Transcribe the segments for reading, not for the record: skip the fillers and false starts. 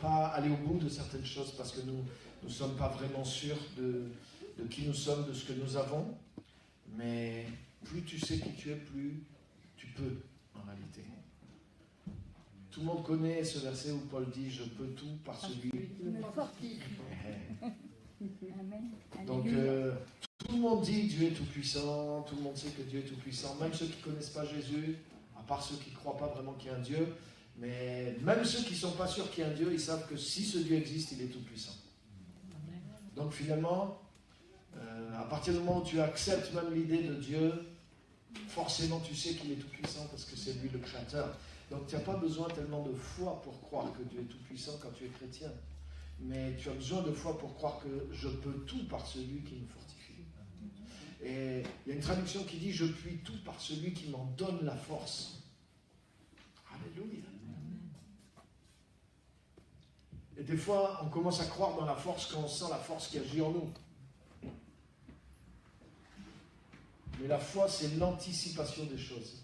pas aller au bout de certaines choses parce que nous ne sommes pas vraiment sûrs de qui nous sommes, de ce que nous avons. Mais plus tu sais qui tu es, plus tu peux, en réalité. Tout le monde connaît ce verset où Paul dit « Je peux tout par celui qui me fortifie ». Donc, tout le monde dit Dieu est tout-puissant, tout le monde sait que Dieu est tout-puissant, même ceux qui ne connaissent pas Jésus, à part ceux qui ne croient pas vraiment qu'il y a un Dieu, mais même ceux qui ne sont pas sûrs qu'il y a un Dieu, ils savent que si ce Dieu existe, il est tout-puissant. Donc finalement, à partir du moment où tu acceptes même l'idée de Dieu, forcément tu sais qu'il est tout-puissant parce que c'est lui le créateur. Donc tu n'as pas besoin tellement de foi pour croire que Dieu est tout-puissant quand tu es chrétien. Mais tu as besoin de foi pour croire que je peux tout par celui qui me fortifie. Et il y a une traduction qui dit « Je puis tout par celui qui m'en donne la force ». Alléluia. Et des fois, on commence à croire dans la force quand on sent la force qui agit en nous. Mais la foi, c'est l'anticipation des choses.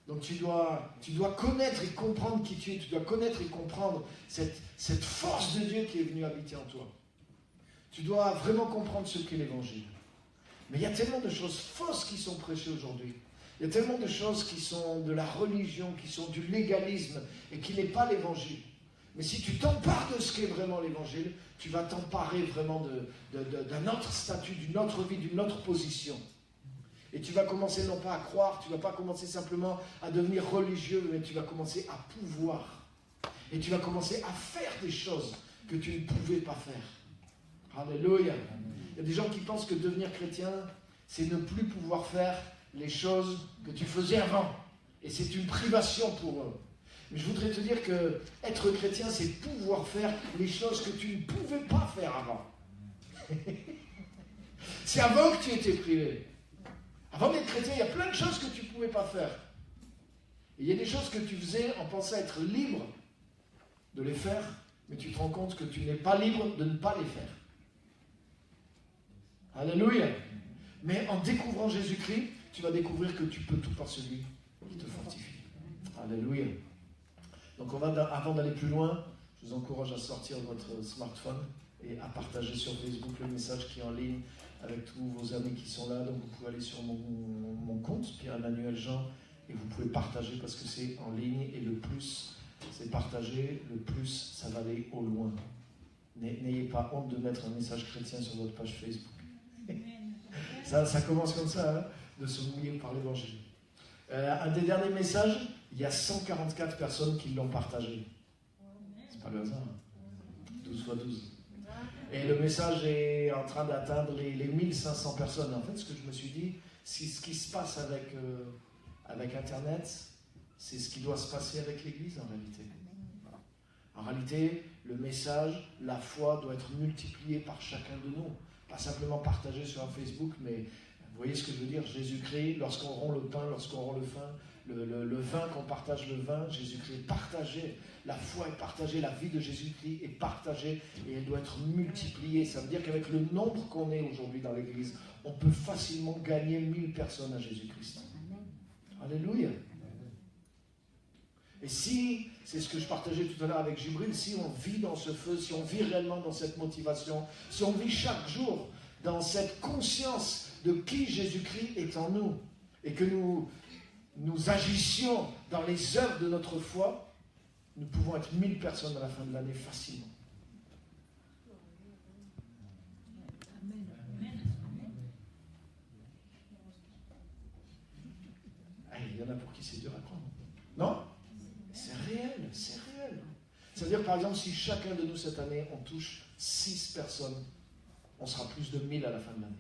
Donc tu dois connaître et comprendre qui tu es. Tu dois connaître et comprendre cette force de Dieu qui est venue habiter en toi. Tu dois vraiment comprendre ce qu'est l'Évangile. Mais il y a tellement de choses fausses qui sont prêchées aujourd'hui. Il y a tellement de choses qui sont de la religion, qui sont du légalisme et qui n'est pas l'Évangile. Mais si tu t'empares de ce qu'est vraiment l'Évangile, tu vas t'emparer vraiment d'un autre statut, d'une autre vie, d'une autre position. Et tu vas commencer non pas à croire, tu ne vas pas commencer simplement à devenir religieux, mais tu vas commencer à pouvoir. Et tu vas commencer à faire des choses que tu ne pouvais pas faire. Alléluia. Il y a des gens qui pensent que devenir chrétien, c'est ne plus pouvoir faire les choses que tu faisais avant. Et c'est une privation pour eux. Mais je voudrais te dire que être chrétien, c'est pouvoir faire les choses que tu ne pouvais pas faire avant. C'est avant que tu étais privé. Avant d'être chrétien, il y a plein de choses que tu ne pouvais pas faire. Et il y a des choses que tu faisais en pensant être libre de les faire, mais tu te rends compte que tu n'es pas libre de ne pas les faire. Alléluia. Mais en découvrant Jésus-Christ, tu vas découvrir que tu peux tout par celui qui te fortifie. Alléluia. Donc avant d'aller plus loin, je vous encourage à sortir votre smartphone et à partager sur Facebook le message qui est en ligne avec tous vos amis qui sont là. Donc vous pouvez aller sur mon compte, Pierre-Emmanuel Jean, et vous pouvez partager parce que c'est en ligne et le plus c'est partagé, le plus ça va aller au loin. N'ayez pas honte de mettre un message chrétien sur votre page Facebook. Ça commence comme ça, hein, de se mouiller par l'évangile. Un des derniers messages, il y a 144 personnes qui l'ont partagé. C'est pas le hasard. 12 fois 12. Et le message est en train d'atteindre les 1500 personnes. En fait, ce que je me suis dit, c'est ce qui se passe avec Internet, c'est ce qui doit se passer avec l'Église en réalité. En réalité, le message, la foi doit être multipliée par chacun de nous. Pas simplement partagé sur un Facebook, mais vous voyez ce que je veux dire, Jésus-Christ, lorsqu'on rompt le pain, lorsqu'on rompt le vin, qu'on partage le vin, Jésus-Christ est partagé, la foi est partagée, la vie de Jésus-Christ est partagée et elle doit être multipliée. Ça veut dire qu'avec le nombre qu'on est aujourd'hui dans l'Église, on peut facilement gagner 1000 personnes à Jésus-Christ. Alléluia. Et si, c'est ce que je partageais tout à l'heure avec Gibril, si on vit dans ce feu, si on vit réellement dans cette motivation, si on vit chaque jour dans cette conscience de qui Jésus-Christ est en nous, et que nous agissions dans les œuvres de notre foi, nous pouvons être 1000 personnes à la fin de l'année facilement. Il y en a pour qui c'est dur à prendre. Non ? C'est réel, c'est réel. C'est-à-dire, par exemple, si chacun de nous cette année, on touche 6 personnes, on sera plus de 1000 à la fin de l'année.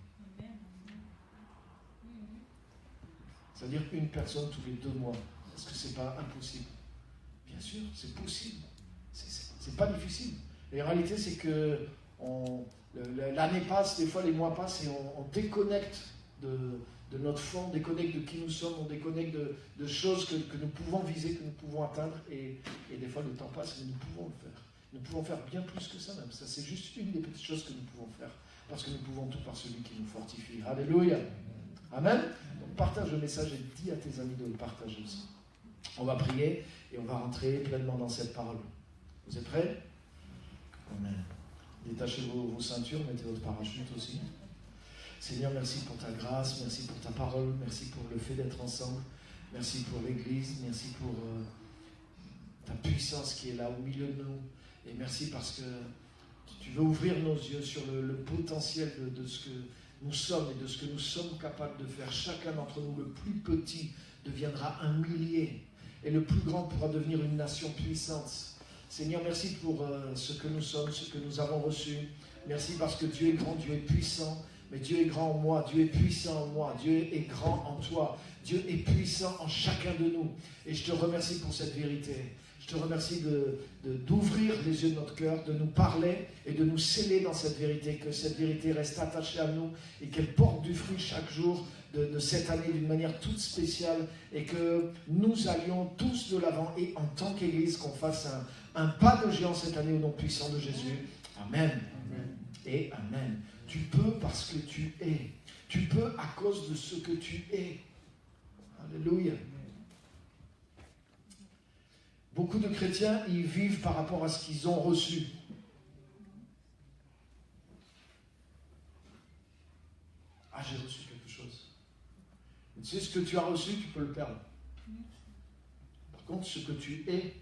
C'est-à-dire une personne tous les 2 mois. Est-ce que c'est pas impossible? Bien sûr, c'est possible. C'est pas difficile. Et en réalité, c'est que l'année passe, des fois les mois passent et on déconnecte de notre foi, on déconnecte de qui nous sommes, on déconnecte de choses que nous pouvons viser, que nous pouvons atteindre. Et des fois, le temps passe, mais nous pouvons le faire. Nous pouvons faire bien plus que ça même. Ça, c'est juste une des petites choses que nous pouvons faire. Parce que nous pouvons tout par celui qui nous fortifie. Alléluia. Amen. Donc partage le message et dis à tes amis de le partager aussi. On va prier et on va rentrer pleinement dans cette parole. Vous êtes prêts? Amen. Détachez vos ceintures, mettez votre parachute aussi. Seigneur, merci pour ta grâce, merci pour ta parole, merci pour le fait d'être ensemble, merci pour l'Église, merci pour ta puissance qui est là au milieu de nous. Et merci parce que tu veux ouvrir nos yeux sur le potentiel de ce que nous sommes et de ce que nous sommes capables de faire. Chacun d'entre nous, le plus petit deviendra un millier et le plus grand pourra devenir une nation puissante. Seigneur, merci pour ce que nous sommes, ce que nous avons reçu. Merci parce que Dieu est grand, Dieu est puissant, mais Dieu est grand en moi, Dieu est puissant en moi, Dieu est grand en toi, Dieu est puissant en chacun de nous. Et je te remercie pour cette vérité. Je te remercie d'ouvrir les yeux de notre cœur, de nous parler et de nous sceller dans cette vérité, que cette vérité reste attachée à nous et qu'elle porte du fruit chaque jour de cette année d'une manière toute spéciale et que nous allions tous de l'avant et en tant qu'Église qu'on fasse un pas de géant cette année au nom puissant de Jésus. Amen. Amen. Et Amen. Tu peux parce que tu es. Tu peux à cause de ce que tu es. Alléluia. Beaucoup de chrétiens, ils vivent par rapport à ce qu'ils ont reçu. Ah, j'ai reçu quelque chose. Mais tu sais, ce que tu as reçu, tu peux le perdre. Par contre, ce que tu es,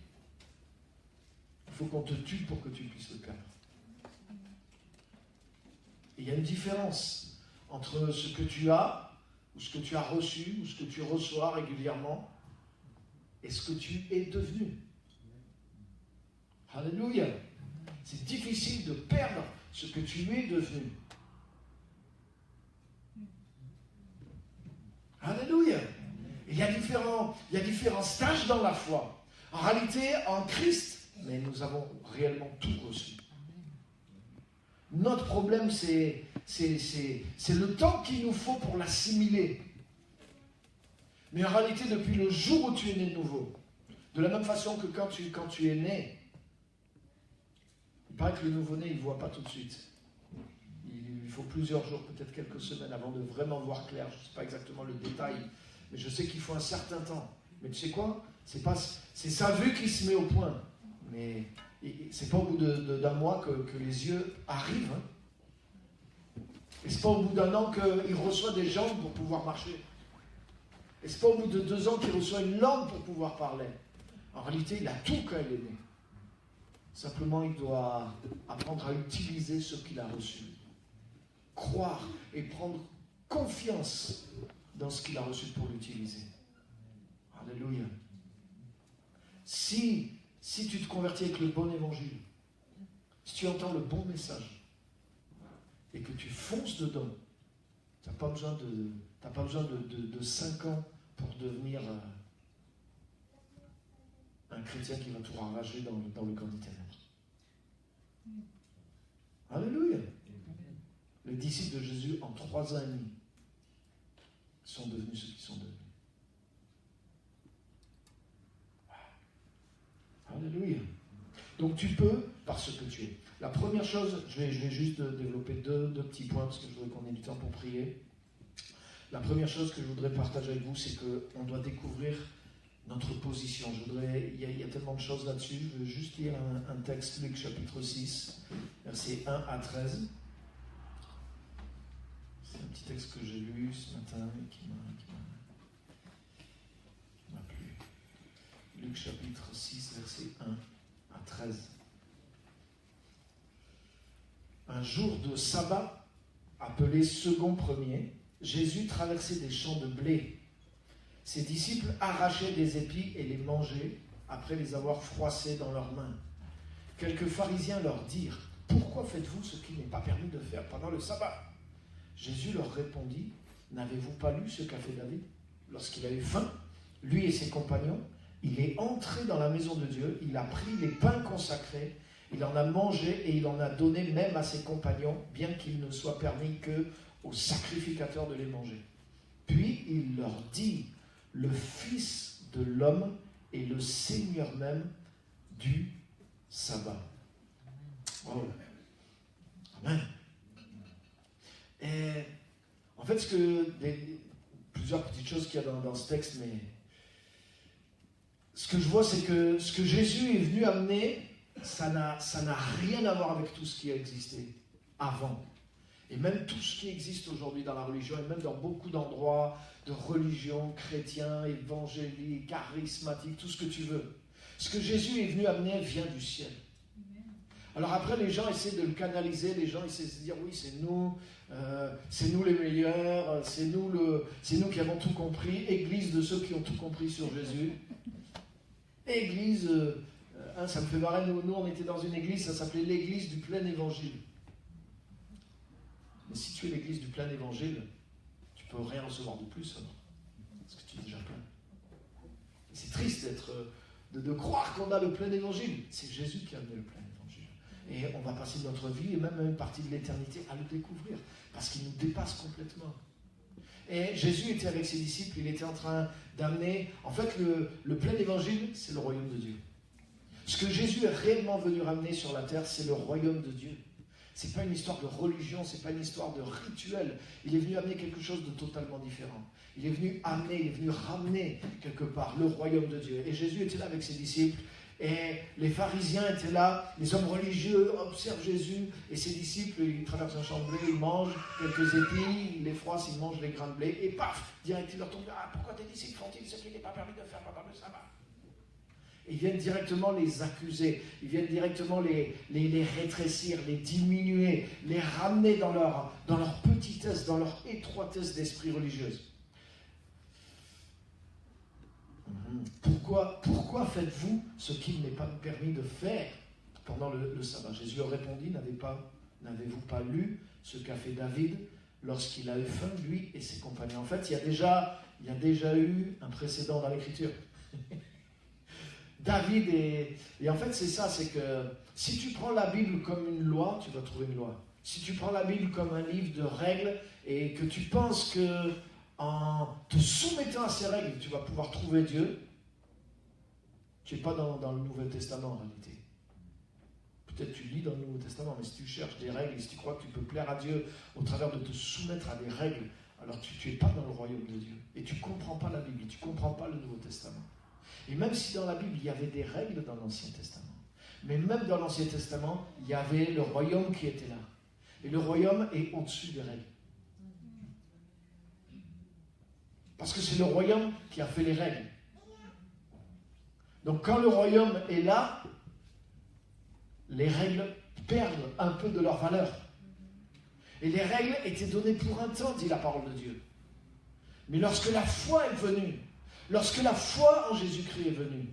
il faut qu'on te tue pour que tu puisses le perdre. Et il y a une différence entre ce que tu as, ou ce que tu as reçu, ou ce que tu reçois régulièrement, et ce que tu es devenu. Alléluia. C'est difficile de perdre ce que tu es devenu. Alléluia. Et il y a différents stages dans la foi. En réalité, en Christ, mais nous avons réellement tout reçu. Notre problème, c'est le temps qu'il nous faut pour l'assimiler. Mais en réalité, depuis le jour où tu es né de nouveau, de la même façon que quand tu es né, il paraît que le nouveau-né, il ne voit pas tout de suite. Il faut plusieurs jours, peut-être quelques semaines avant de vraiment voir clair. Je ne sais pas exactement le détail, mais je sais qu'il faut un certain temps. Mais tu sais quoi? C'est sa vue qui se met au point. Mais c'est pas au bout d'un mois que les yeux arrivent. Hein. Et c'est pas au bout d'un an qu'il reçoit des jambes pour pouvoir marcher. Et c'est pas au bout de 2 ans qu'il reçoit une langue pour pouvoir parler. En réalité, il a tout quand il est né. Simplement, il doit apprendre à utiliser ce qu'il a reçu. Croire et prendre confiance dans ce qu'il a reçu pour l'utiliser. Alléluia. Si tu te convertis avec le bon évangile, si tu entends le bon message et que tu fonces dedans, tu n'as pas besoin de 5 ans pour devenir un chrétien qui va tout ravager dans le camp des ténèbres. Alléluia. Les disciples de Jésus, en 3 ans et demi, sont devenus ce qu'ils sont devenus. Alléluia. Donc tu peux parce que tu es. La première chose, je vais juste développer deux petits points parce que je voudrais qu'on ait du temps pour prier. La première chose que je voudrais partager avec vous, c'est qu'on doit découvrir notre position. Il y a tellement de choses là-dessus. Je veux juste lire un texte, Luc chapitre 6, versets 1 à 13. C'est un petit texte que j'ai lu ce matin et qui m'a plu. Luc chapitre 6, versets 1 à 13. Un jour de sabbat, appelé second premier, Jésus traversait des champs de blé. Ses disciples arrachaient des épis et les mangeaient après les avoir froissés dans leurs mains. Quelques pharisiens leur dirent « Pourquoi faites-vous ce qui n'est pas permis de faire pendant le sabbat ?» Jésus leur répondit « N'avez-vous pas lu ce qu'a fait David? Lorsqu'il a eu faim, lui et ses compagnons, il est entré dans la maison de Dieu, il a pris les pains consacrés, il en a mangé et il en a donné même à ses compagnons, bien qu'il ne soit permis qu'aux sacrificateurs de les manger. Puis il leur dit, le Fils de l'homme est le Seigneur même du sabbat. Wow. Amen. Et en fait, plusieurs petites choses qu'il y a dans ce texte, mais ce que je vois, c'est que ce que Jésus est venu amener, ça n'a rien à voir avec tout ce qui a existé avant. Et même tout ce qui existe aujourd'hui dans la religion, et même dans beaucoup d'endroits de religion, chrétiens, évangéliques, charismatiques, tout ce que tu veux. Ce que Jésus est venu amener vient du ciel. Alors après, les gens essaient de le canaliser, les gens essaient de se dire, oui, c'est nous les meilleurs, c'est nous qui avons tout compris, église de ceux qui ont tout compris sur Jésus. Église, ça me fait marrer, nous on était dans une église, ça s'appelait l'église du plein évangile. Mais si tu es l'église du plein évangile, tu ne peux rien recevoir de plus, alors, parce que tu es déjà plein. C'est triste de croire qu'on a le plein évangile. C'est Jésus qui a amené le plein évangile. Et on va passer notre vie, et même une partie de l'éternité, à le découvrir, parce qu'il nous dépasse complètement. Et Jésus était avec ses disciples, il était en train d'amener, en fait, le plein évangile, c'est le royaume de Dieu. Ce que Jésus est réellement venu ramener sur la terre, c'est le royaume de Dieu. Ce n'est pas une histoire de religion, ce n'est pas une histoire de rituel. Il est venu amener quelque chose de totalement différent. Il est venu ramener quelque part le royaume de Dieu. Et Jésus était là avec ses disciples. Et les pharisiens étaient là, les hommes religieux observent Jésus. Et ses disciples, ils traversent un champ de blé, ils mangent quelques épis, ils les froissent, ils mangent les grains de blé. Et paf, direct, il leur tombe, pourquoi tes disciples font-ils ce qu'il n'est pas permis de faire pendant le sabbat? Ils viennent directement les accuser, ils viennent directement les rétrécir, les diminuer, les ramener dans leur petitesse, dans leur étroitesse d'esprit religieuse. Pourquoi faites-vous ce qu'il n'est pas permis de faire pendant le sabbat? Jésus leur répondit, n'avez-vous pas lu ce qu'a fait David lorsqu'il a eu faim, lui et ses compagnons? En fait, il y a déjà eu un précédent dans l'Écriture. David et en fait c'est ça, c'est que si tu prends la Bible comme une loi, tu vas trouver une loi. Si tu prends la Bible comme un livre de règles et que tu penses que en te soumettant à ces règles, tu vas pouvoir trouver Dieu, tu n'es pas dans le Nouveau Testament en réalité. Peut-être tu lis dans le Nouveau Testament, mais si tu cherches des règles et si tu crois que tu peux plaire à Dieu au travers de te soumettre à des règles, alors tu n'es pas dans le royaume de Dieu. Et tu ne comprends pas la Bible, tu ne comprends pas le Nouveau Testament. Et même si dans la Bible, il y avait des règles dans l'Ancien Testament, mais même dans l'Ancien Testament, il y avait le royaume qui était là. Et le royaume est au-dessus des règles. Parce que c'est le royaume qui a fait les règles. Donc quand le royaume est là, les règles perdent un peu de leur valeur. Et les règles étaient données pour un temps, dit la parole de Dieu. Mais lorsque la foi est venue, lorsque la foi en Jésus-Christ est venue,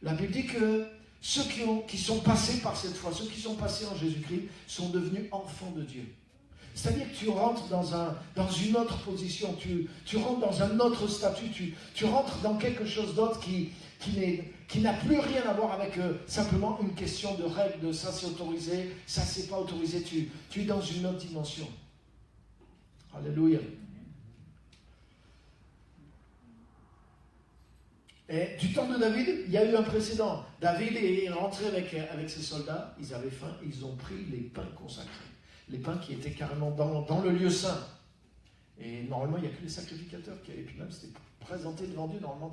la Bible dit que ceux qui sont passés par cette foi, ceux qui sont passés en Jésus-Christ, sont devenus enfants de Dieu. C'est-à-dire que tu rentres dans une autre position, tu rentres dans un autre statut, tu rentres dans quelque chose d'autre qui n'a plus rien à voir avec simplement une question de règles, de ça c'est autorisé, ça c'est pas autorisé, tu es dans une autre dimension. Alléluia. Et du temps de David, il y a eu un précédent. David est rentré avec ses soldats, ils avaient faim, ils ont pris les pains consacrés. Les pains qui étaient carrément dans le lieu saint. Et normalement, il n'y a que les sacrificateurs qui avaient, puis même c'était présenté devant Dieu, normalement,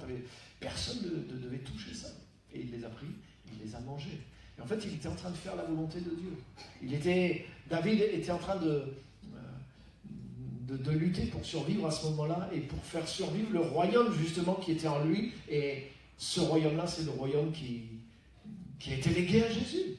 personne ne devait toucher ça. Et il les a pris, il les a mangés. Et en fait, il était en train de faire la volonté de Dieu. David était en train de lutter pour survivre à ce moment-là et pour faire survivre le royaume justement qui était en lui. Et ce royaume-là, c'est le royaume qui a été légué à Jésus.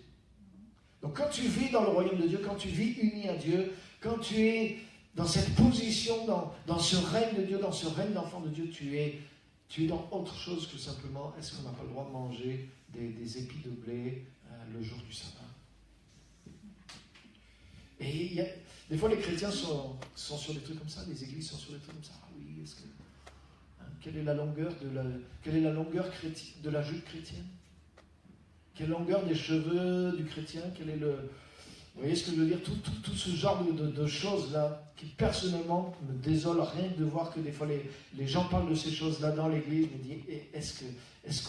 Donc quand tu vis dans le royaume de Dieu, quand tu vis uni à Dieu, quand tu es dans cette position, dans ce règne de Dieu, dans ce règne d'enfant de Dieu, tu es dans autre chose que simplement, est-ce qu'on n'a pas le droit de manger des épis de blé le jour du sabbat? Et des fois, les chrétiens sont sur des trucs comme ça, les églises sont sur des trucs comme ça. Ah oui, quelle est la longueur de la jupe chrétienne? Quelle longueur des cheveux du chrétien? Vous voyez ce que je veux dire? Tout ce genre de choses-là, qui personnellement me désole rien de voir que des fois les gens parlent de ces choses-là dans l'église, me disent, est-ce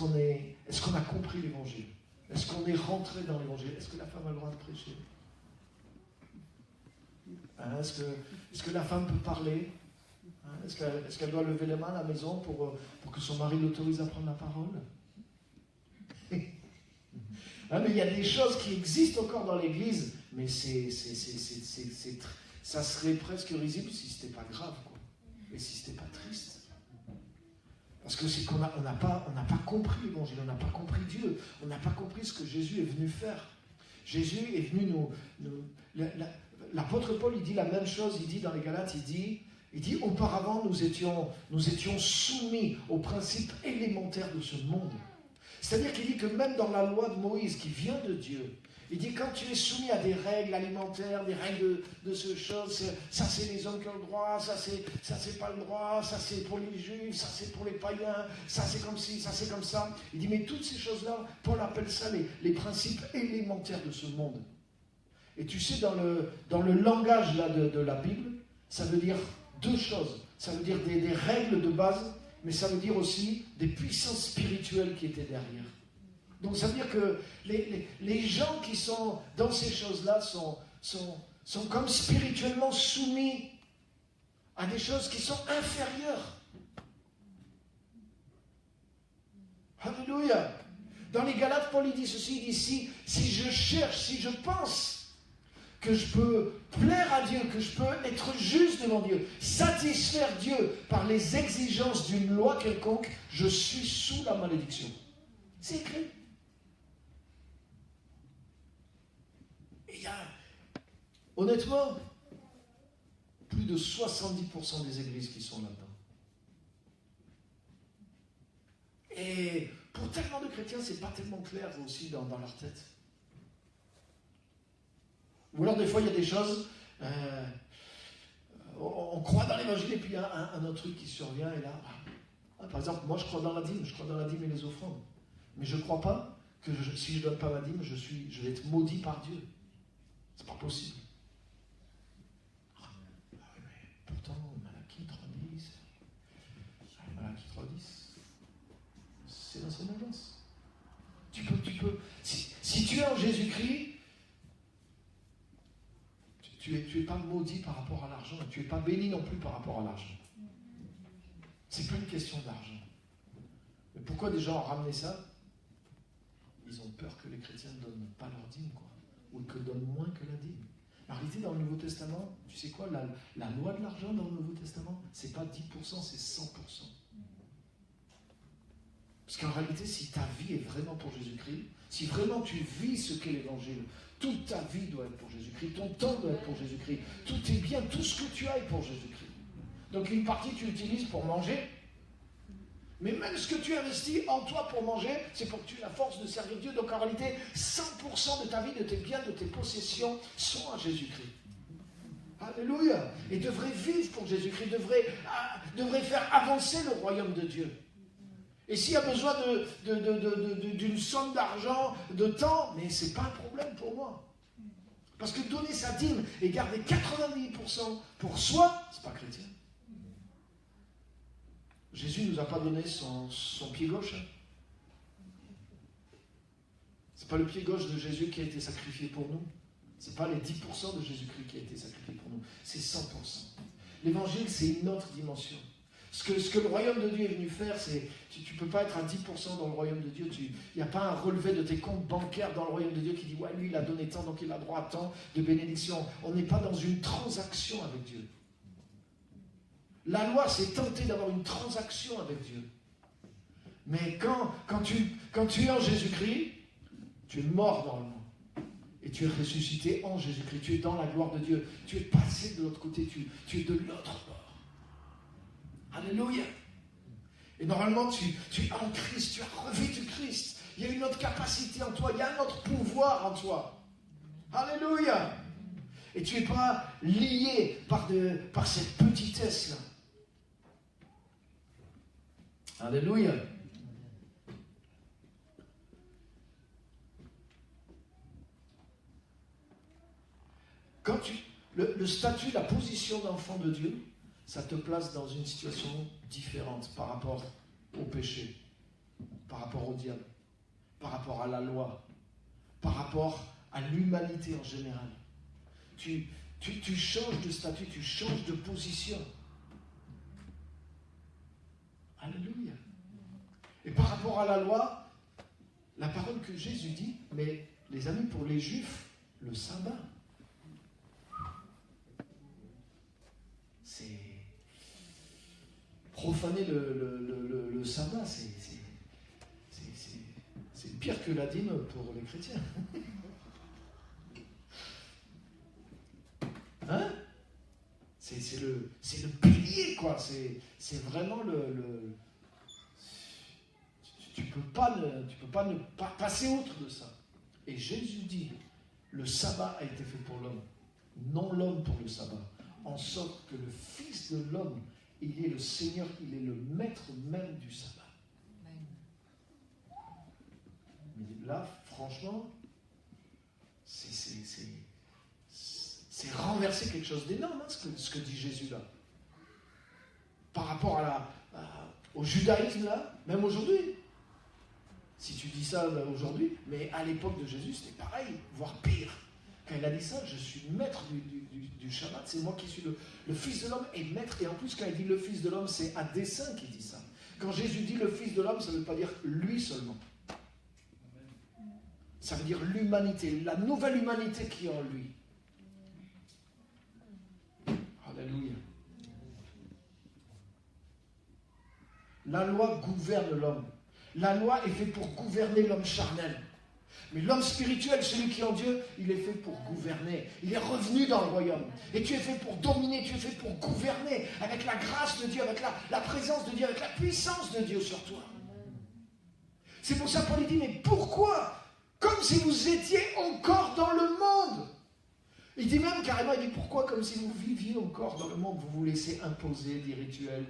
qu'on a compris l'évangile? Est-ce qu'on est rentré dans l'évangile? Est-ce que la femme a le droit de prêcher? Est-ce que la femme peut parler? Est-ce qu'elle doit lever les mains à la maison pour que son mari l'autorise à prendre la parole? Ah, mais il y a des choses qui existent encore dans l'Église, mais ça serait presque risible si ce n'était pas grave, quoi. Et si ce n'était pas triste. Parce que c'est qu'on n'a pas compris l'Évangile, on n'a pas compris Dieu, on n'a pas compris ce que Jésus est venu faire. Jésus est venu l'apôtre Paul, il dit la même chose, il dit dans les Galates, il dit auparavant nous étions soumis aux principes élémentaires de ce monde. C'est-à-dire qu'il dit que même dans la loi de Moïse qui vient de Dieu, il dit quand tu es soumis à des règles alimentaires, des règles de ce chose, ça c'est les hommes qui ont le droit, ça c'est pas le droit, ça c'est pour les juifs, ça c'est pour les païens, ça c'est comme ci, ça c'est comme ça. Il dit mais toutes ces choses-là, Paul appelle ça les principes élémentaires de ce monde. Et tu sais dans le langage là de la Bible, ça veut dire deux choses. Ça veut dire des règles de base, mais ça veut dire aussi des puissances spirituelles qui étaient derrière. Donc ça veut dire que les gens qui sont dans ces choses-là sont comme spirituellement soumis à des choses qui sont inférieures. Alléluia. Dans les Galates, Paul dit ceci, il dit si je cherche, si je pense que je peux plaire à Dieu, que je peux être juste devant Dieu, satisfaire Dieu par les exigences d'une loi quelconque, je suis sous la malédiction. C'est écrit. Et il y a, honnêtement, plus de 70% des églises qui sont là-dedans. Et pour tellement de chrétiens, c'est pas tellement clair aussi dans leur tête. Ou alors des fois il y a des choses, on croit dans l'évangile et puis il y a un autre truc qui survient et là, par exemple moi je crois dans la dîme et les offrandes, mais je ne crois pas que si je ne donne pas ma dîme, je vais être maudit par Dieu. C'est pas possible. Ah oui, mais pourtant Malachie 3.10, c'est dans son agence. Tu peux, si tu es en Jésus-Christ, tu n'es pas maudit par rapport à l'argent, tu n'es pas béni non plus par rapport à l'argent. C'est pas une question d'argent. Mais pourquoi des gens ont ramené ça? Ils ont peur que les chrétiens ne donnent pas leur dîme, quoi, ou que donnent moins que la dîme. En réalité, dans le Nouveau Testament, tu sais quoi, la loi de l'argent dans le Nouveau Testament, c'est pas 10%, c'est 100%. Parce qu'en réalité, si ta vie est vraiment pour Jésus-Christ, si vraiment tu vis ce qu'est l'Évangile, toute ta vie doit être pour Jésus-Christ, ton temps doit être pour Jésus-Christ, tout est bien, tout ce que tu as est pour Jésus-Christ. Donc une partie tu l'utilises pour manger, mais même ce que tu investis en toi pour manger, c'est pour que tu aies la force de servir Dieu. Donc en réalité, 100% de ta vie, de tes biens, de tes possessions sont à Jésus-Christ. Alléluia. Et devrait vivre pour Jésus-Christ, devrait faire avancer le royaume de Dieu. Et s'il y a besoin d'une somme d'argent, de temps, mais ce n'est pas un problème pour moi. Parce que donner sa dîme et garder 90% pour soi, ce n'est pas chrétien. Jésus ne nous a pas donné son pied gauche. Ce n'est pas le pied gauche de Jésus qui a été sacrifié pour nous. Ce n'est pas les 10% de Jésus-Christ qui a été sacrifié pour nous. C'est 100%. L'évangile, c'est une autre dimension. Ce que le royaume de Dieu est venu faire, c'est tu ne peux pas être à 10% dans le royaume de Dieu. Il n'y a pas un relevé de tes comptes bancaires dans le royaume de Dieu qui dit « Ouais, lui, il a donné tant, donc il a droit à tant de bénédictions. » On n'est pas dans une transaction avec Dieu. La loi, c'est tenter d'avoir une transaction avec Dieu. Mais quand tu es en Jésus-Christ, tu es mort dans le monde. Et tu es ressuscité en Jésus-Christ. Tu es dans la gloire de Dieu. Tu es passé de l'autre côté. Tu es de l'autre bord. Alléluia. Et normalement, tu es en Christ, tu as revêtu Christ. Il y a une autre capacité en toi, il y a un autre pouvoir en toi. Alléluia. Et tu n'es pas lié par cette petitesse-là. Alléluia. Quand le statut, la position d'enfant de Dieu, ça te place dans une situation différente par rapport au péché, par rapport au diable, par rapport à la loi, par rapport à l'humanité en général. Tu changes de statut, tu changes de position. Alléluia. Et par rapport à la la parole que Jésus dit, mais les amis, pour les Juifs, le sabbat, c'est profaner le sabbat, c'est pire que la dîme pour les chrétiens. Hein? C'est le pilier, quoi. C'est vraiment le tu peux pas ne pas passer outre de ça. Et Jésus dit, le sabbat a été fait pour l'homme, non l'homme pour le sabbat, en sorte que le Fils de l'homme, il est le Seigneur, il est le maître même du sabbat. Mais là, franchement, c'est renverser quelque chose d'énorme, hein, ce que dit Jésus là. Par rapport au judaïsme là, même aujourd'hui. Si tu dis ça là, aujourd'hui, mais à l'époque de Jésus, c'était pareil, voire pire. Quand il a dit ça, je suis maître du Shabbat, c'est moi qui suis le Fils de l'homme et maître. Et en plus, quand il dit le Fils de l'homme, c'est à dessein qu'il dit ça. Quand Jésus dit le Fils de l'homme, ça ne veut pas dire lui seulement. Ça veut dire l'humanité, la nouvelle humanité qui est en lui. Alléluia. La loi gouverne l'homme. La loi est faite pour gouverner l'homme charnel. Mais l'homme spirituel, celui qui est en Dieu, il est fait pour gouverner. Il est revenu dans le royaume. Et tu es fait pour dominer, tu es fait pour gouverner avec la grâce de Dieu, avec la présence de Dieu, avec la puissance de Dieu sur toi. C'est pour ça que Paul dit, mais pourquoi? Comme si vous étiez encore dans le monde. Il dit même carrément, il dit pourquoi comme si vous viviez encore dans le monde, vous vous laissez imposer des rituels,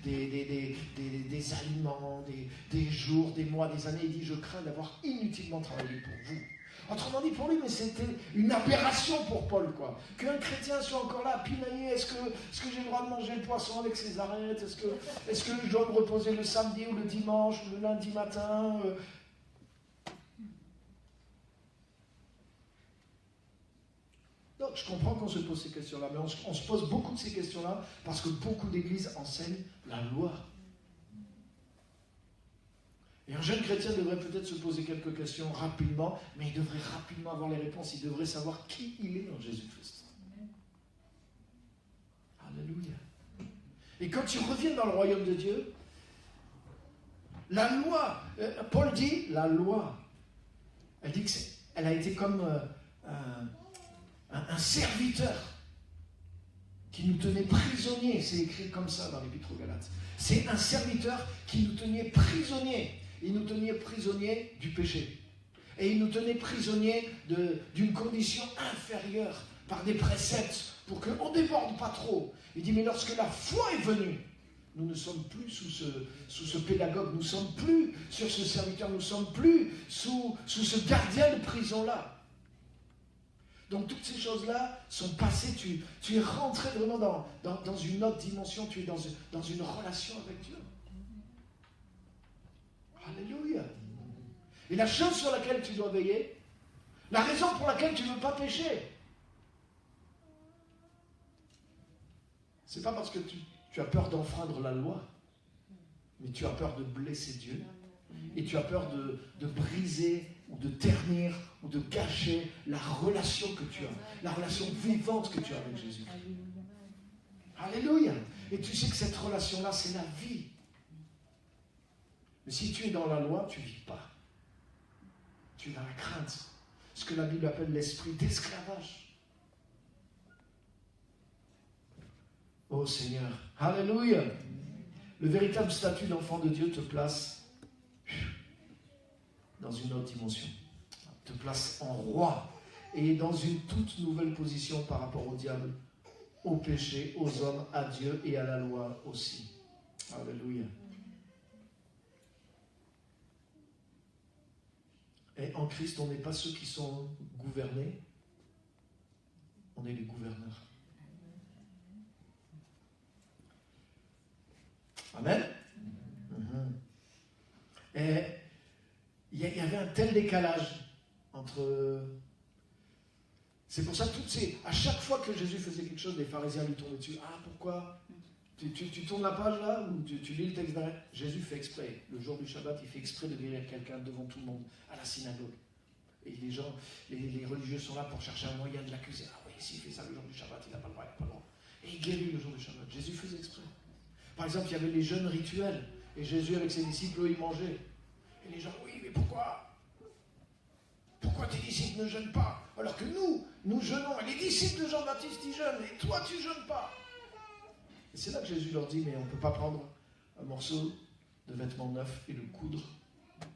des aliments, des jours, des mois, des années. Il dit, je crains d'avoir inutilement travaillé pour vous. Autrement dit, pour lui, mais c'était une aberration pour Paul, quoi. Qu'un chrétien soit encore là à pinailler, est-ce que j'ai le droit de manger le poisson avec ses arêtes? Est-ce que je dois me reposer le samedi ou le dimanche ou le lundi matin? Donc, je comprends qu'on se pose ces questions-là, mais on se pose beaucoup de ces questions-là parce que beaucoup d'églises enseignent la loi. Et un jeune chrétien devrait peut-être se poser quelques questions rapidement, mais il devrait rapidement avoir les réponses. Il devrait savoir qui il est en Jésus-Christ. Alléluia. Et quand tu reviens dans le royaume de Dieu, la loi, Paul dit, la loi, elle dit qu'elle a été comme un serviteur qui nous tenait prisonniers, c'est écrit comme ça dans l'Épître aux Galates. C'est un serviteur qui nous tenait prisonniers. Il nous tenait prisonniers du péché. Et il nous tenait prisonniers d'une condition inférieure par des préceptes pour qu'on ne déborde pas trop. Il dit, mais lorsque la foi est venue, nous ne sommes plus sous ce pédagogue, nous ne sommes plus sur ce serviteur, nous ne sommes plus sous ce gardien de prison-là. Donc toutes ces choses-là sont passées, tu es rentré vraiment dans une autre dimension, tu es dans une relation avec Dieu. Alléluia. Et la chose sur laquelle tu dois veiller, la raison pour laquelle tu ne veux pas pécher, c'est pas parce que tu as peur d'enfreindre la loi, mais tu as peur de blesser Dieu, et tu as peur de briser ou de ternir, ou de gâcher la relation que tu as, la relation vivante que tu as avec Jésus. Alléluia. Et tu sais que cette relation-là, c'est la vie. Mais si tu es dans la loi, tu ne vis pas. Tu es dans la crainte. Ce que la Bible appelle l'esprit d'esclavage. Oh Seigneur. Alléluia. Le véritable statut d'enfant de Dieu te place dans une autre dimension, te place en roi et dans une toute nouvelle position par rapport au diable, au péché, aux hommes, à Dieu et à la loi aussi. Alléluia. Et en Christ, on n'est pas ceux qui sont gouvernés, on est les gouverneurs. Amen. Et il y avait un tel décalage entre... C'est pour ça que à chaque fois que Jésus faisait quelque chose, les pharisiens lui tombaient dessus. Ah, pourquoi Tu tournes la page là, ou tu lis le texte derrière. Jésus fait exprès. Le jour du Shabbat, il fait exprès de guérir quelqu'un devant tout le monde, à la synagogue. Et les gens, les religieux sont là pour chercher un moyen de l'accuser. Ah oui, s'il fait ça le jour du Shabbat, il n'a pas le droit, il n'a pas le droit. Et il guérit le jour du Shabbat. Jésus faisait exprès. Par exemple, il y avait les jeûnes rituels. Et Jésus, avec ses disciples, eux, ils mangeaient. Et les gens, oui, mais pourquoi tes disciples ne jeûnent pas? Alors que nous jeûnons. Et les disciples de Jean-Baptiste, ils jeûnent. Et toi, tu ne jeûnes pas. Et c'est là que Jésus leur dit, mais on ne peut pas prendre un morceau de vêtement neuf et le coudre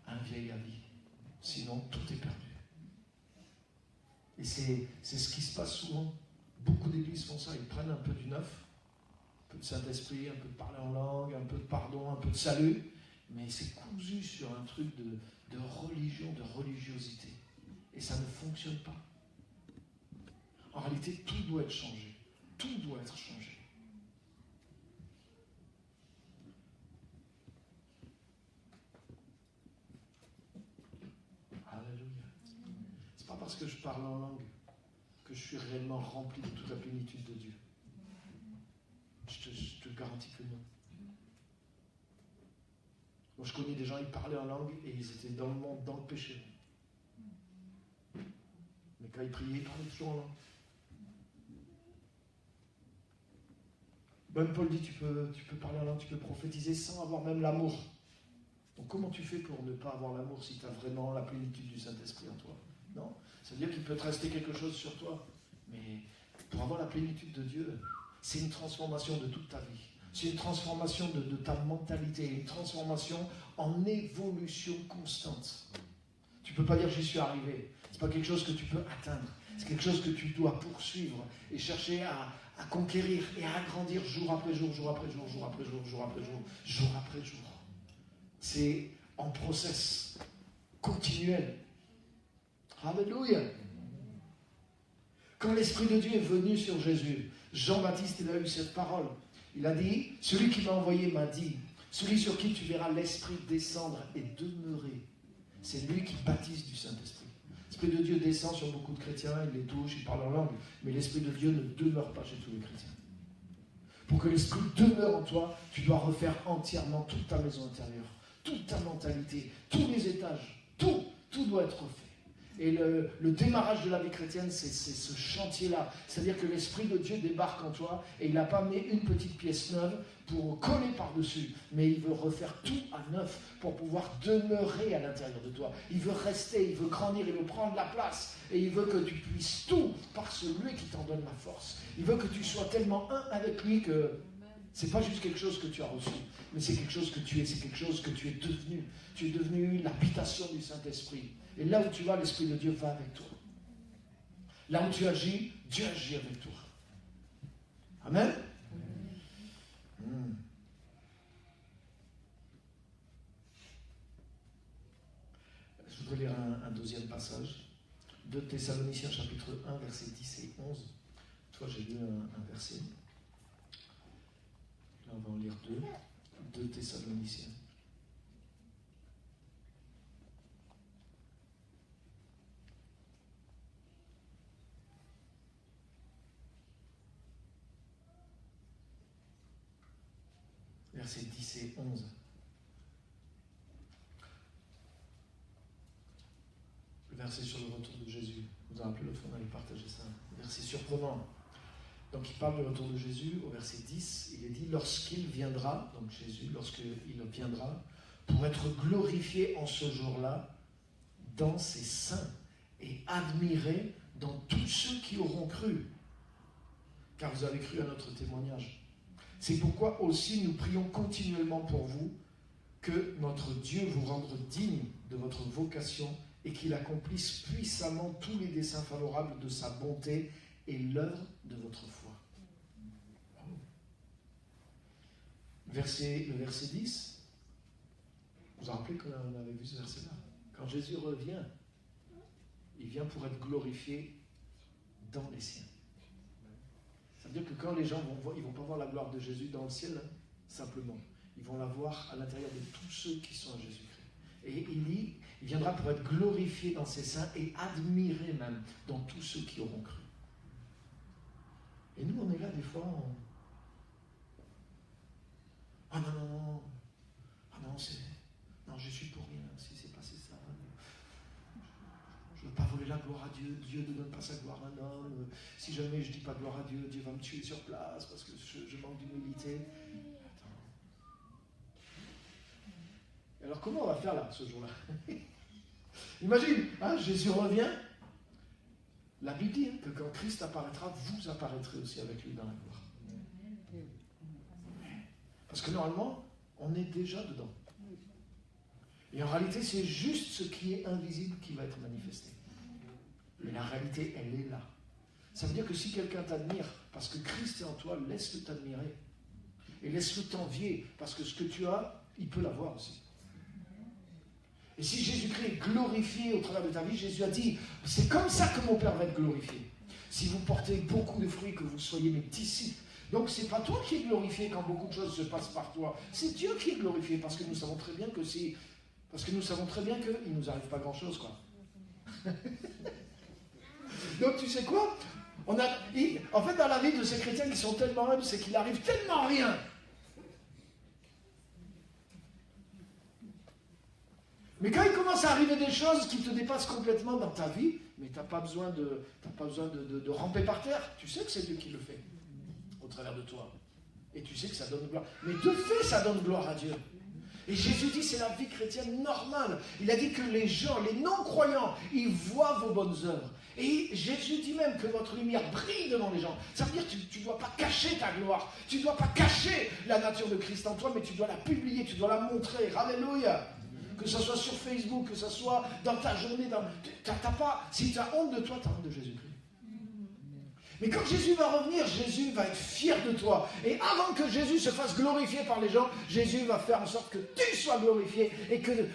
à un vieil habit. Sinon, tout est perdu. Et c'est ce qui se passe souvent. Beaucoup d'églises font ça. Ils prennent un peu du neuf, un peu de Saint-Esprit, un peu de parler en langue, un peu de pardon, un peu de salut. Mais c'est cousu sur un truc de religion, de religiosité. Et ça ne fonctionne pas. En réalité, tout doit être changé. Tout doit être changé. Alléluia. C'est pas parce que je parle en langue que je suis réellement rempli de toute la plénitude de Dieu. Je te garantis que non. Moi, je connais des gens, ils parlaient en langue et ils étaient dans le monde, dans le péché. Mais quand ils priaient, ils parlaient toujours en langue. Même Paul dit, tu peux parler en langue, tu peux prophétiser sans avoir même l'amour. Donc comment tu fais pour ne pas avoir l'amour si tu as vraiment la plénitude du Saint-Esprit en toi? Non? Ça veut dire qu'il peut te rester quelque chose sur toi. Mais pour avoir la plénitude de Dieu, c'est une transformation de toute ta vie. C'est une transformation de ta mentalité, une transformation en évolution constante. Tu ne peux pas dire j'y suis arrivé. Ce n'est pas quelque chose que tu peux atteindre. C'est quelque chose que tu dois poursuivre et chercher à conquérir et à agrandir jour après jour, jour après jour, jour après jour, jour après jour, jour après jour. C'est en process continuel. Alléluia. Quand l'Esprit de Dieu est venu sur Jésus, Jean-Baptiste, il a eu cette parole. Il a dit, celui qui m'a envoyé m'a dit, celui sur qui tu verras l'Esprit descendre et demeurer, c'est lui qui baptise du Saint-Esprit. L'Esprit de Dieu descend sur beaucoup de chrétiens, il les touche, il parle en langue, mais l'Esprit de Dieu ne demeure pas chez tous les chrétiens. Pour que l'Esprit demeure en toi, tu dois refaire entièrement toute ta maison intérieure, toute ta mentalité, tous les étages, tout doit être refait. Et le démarrage de la vie chrétienne, c'est ce chantier-là. C'est-à-dire que l'Esprit de Dieu débarque en toi et il n'a pas amené une petite pièce neuve pour coller par-dessus, mais il veut refaire tout à neuf pour pouvoir demeurer à l'intérieur de toi. Il veut rester, il veut grandir, il veut prendre la place et il veut que tu puisses tout par celui qui t'en donne la force. Il veut que tu sois tellement un avec lui que c'est pas juste quelque chose que tu as reçu, mais c'est quelque chose que tu es, c'est quelque chose que tu es devenu. Tu es devenu l'habitation du Saint-Esprit. Et là où tu vas, l'Esprit de Dieu va avec toi. Là où tu agis, Dieu agit avec toi. Amen. Je voudrais lire un deuxième passage. 2 Thessaloniciens chapitre 1, versets 10 et 11. Toi, j'ai lu un verset. Là, on va en lire 2 Thessaloniciens. Versets 10 et 11. Le verset sur le retour de Jésus. Vous vous rappelez, l'autre fois, on avait partagé ça. Verset surprenant. Donc, il parle du retour de Jésus. Au verset 10, il est dit, lorsqu'il viendra, donc Jésus, lorsqu'il viendra, pour être glorifié en ce jour-là, dans ses saints, et admiré dans tous ceux qui auront cru. Car vous avez cru à notre témoignage. C'est pourquoi aussi nous prions continuellement pour vous, que notre Dieu vous rende digne de votre vocation et qu'il accomplisse puissamment tous les desseins favorables de sa bonté et l'œuvre de votre foi. Le verset 10, vous vous rappelez qu'on avait vu ce verset-là? Quand Jésus revient, il vient pour être glorifié dans les siens. Ça veut dire que quand les gens vont voir, ils ne vont pas voir la gloire de Jésus dans le ciel, hein, simplement. Ils vont la voir à l'intérieur de tous ceux qui sont à Jésus-Christ. Et il dit, il viendra pour être glorifié dans ses saints et admiré même dans tous ceux qui auront cru. Et nous, on est là des fois, Ah non, non, non. Ah non, non, je suis pour rien si c'est passé ça. Je ne veux pas voler la gloire à Dieu. Dieu ne donne pas sa gloire à un homme. Si jamais je ne dis pas gloire à Dieu, Dieu va me tuer sur place parce que je manque d'humilité. Alors comment on va faire là, ce jour-là? Imagine, hein, Jésus revient. La Bible dit que quand Christ apparaîtra, vous apparaîtrez aussi avec lui dans la gloire. Parce que normalement, on est déjà dedans. Et en réalité, c'est juste ce qui est invisible qui va être manifesté. Mais la réalité, elle est là. Ça veut dire que si quelqu'un t'admire parce que Christ est en toi, laisse-le t'admirer. Et laisse-le t'envier, parce que ce que tu as, il peut l'avoir aussi. Et si Jésus-Christ est glorifié au travers de ta vie, Jésus a dit, c'est comme ça que mon Père va être glorifié. Si vous portez beaucoup de fruits, que vous soyez mes disciples. Donc ce n'est pas toi qui es glorifié quand beaucoup de choses se passent par toi. C'est Dieu qui est glorifié, parce que nous savons très bien que si... Parce que nous savons très bien qu'il ne nous arrive pas grand-chose, quoi. Donc tu sais quoi? En fait, dans la vie de ces chrétiens qui sont tellement humbles, c'est qu'il arrive tellement rien. Mais quand il commence à arriver des choses qui te dépassent complètement dans ta vie, mais tu n'as pas besoin de ramper par terre. Tu sais que c'est Dieu qui le fait, au travers de toi. Et tu sais que ça donne gloire. Mais de fait, ça donne gloire à Dieu. Et Jésus dit, c'est la vie chrétienne normale. Il a dit que les gens, les non-croyants, ils voient vos bonnes œuvres. Et Jésus dit même que votre lumière brille devant les gens. Ça veut dire que tu ne dois pas cacher ta gloire. Tu ne dois pas cacher la nature de Christ en toi, mais tu dois la publier, tu dois la montrer. Alléluia. Que ce soit sur Facebook, que ce soit dans ta journée. Si tu as honte de toi, tu as honte de Jésus-Christ. Mais quand Jésus va revenir, Jésus va être fier de toi. Et avant que Jésus se fasse glorifier par les gens, Jésus va faire en sorte que tu sois glorifié et que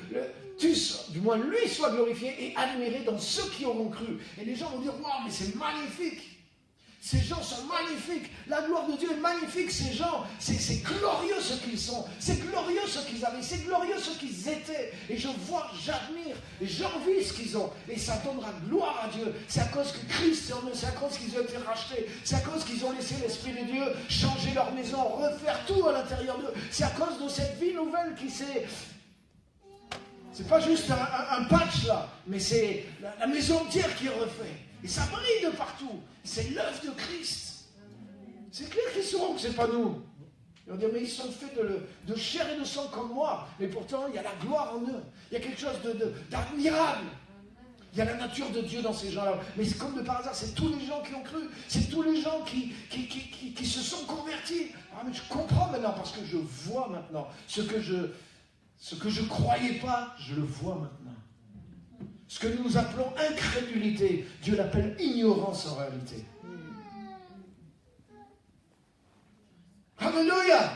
du moins lui soit glorifié et admiré dans ceux qui auront cru. Et les gens vont dire, waouh, mais c'est magnifique. Ces gens sont magnifiques. La gloire de Dieu est magnifique. Ces gens, c'est glorieux ce qu'ils sont. C'est glorieux ce qu'ils avaient. C'est glorieux ce qu'ils étaient. Et je vois, j'admire, et j'envie ce qu'ils ont. Et ça donnera gloire à Dieu. C'est à cause que Christ est en eux. C'est à cause qu'ils ont été rachetés. C'est à cause qu'ils ont laissé l'Esprit de Dieu changer leur maison, refaire tout à l'intérieur d'eux. C'est à cause de cette vie nouvelle qui s'est... C'est pas juste un patch là, mais c'est la maison entière qui est refaite. Et ça brille de partout. C'est l'œuvre de Christ. C'est clair qu'ils sauront que ce n'est pas nous. Ils vont dire, mais ils sont faits de chair et de sang comme moi. Mais pourtant, il y a la gloire en eux. Il y a quelque chose d'admirable. Il y a la nature de Dieu dans ces gens-là. Mais c'est comme de par hasard, c'est tous les gens qui ont cru. C'est tous les gens qui se sont convertis. Ah, mais je comprends maintenant, parce que je vois maintenant. Ce que je croyais pas, je le vois maintenant. Ce que nous appelons incrédulité, Dieu l'appelle ignorance en réalité. Alléluia!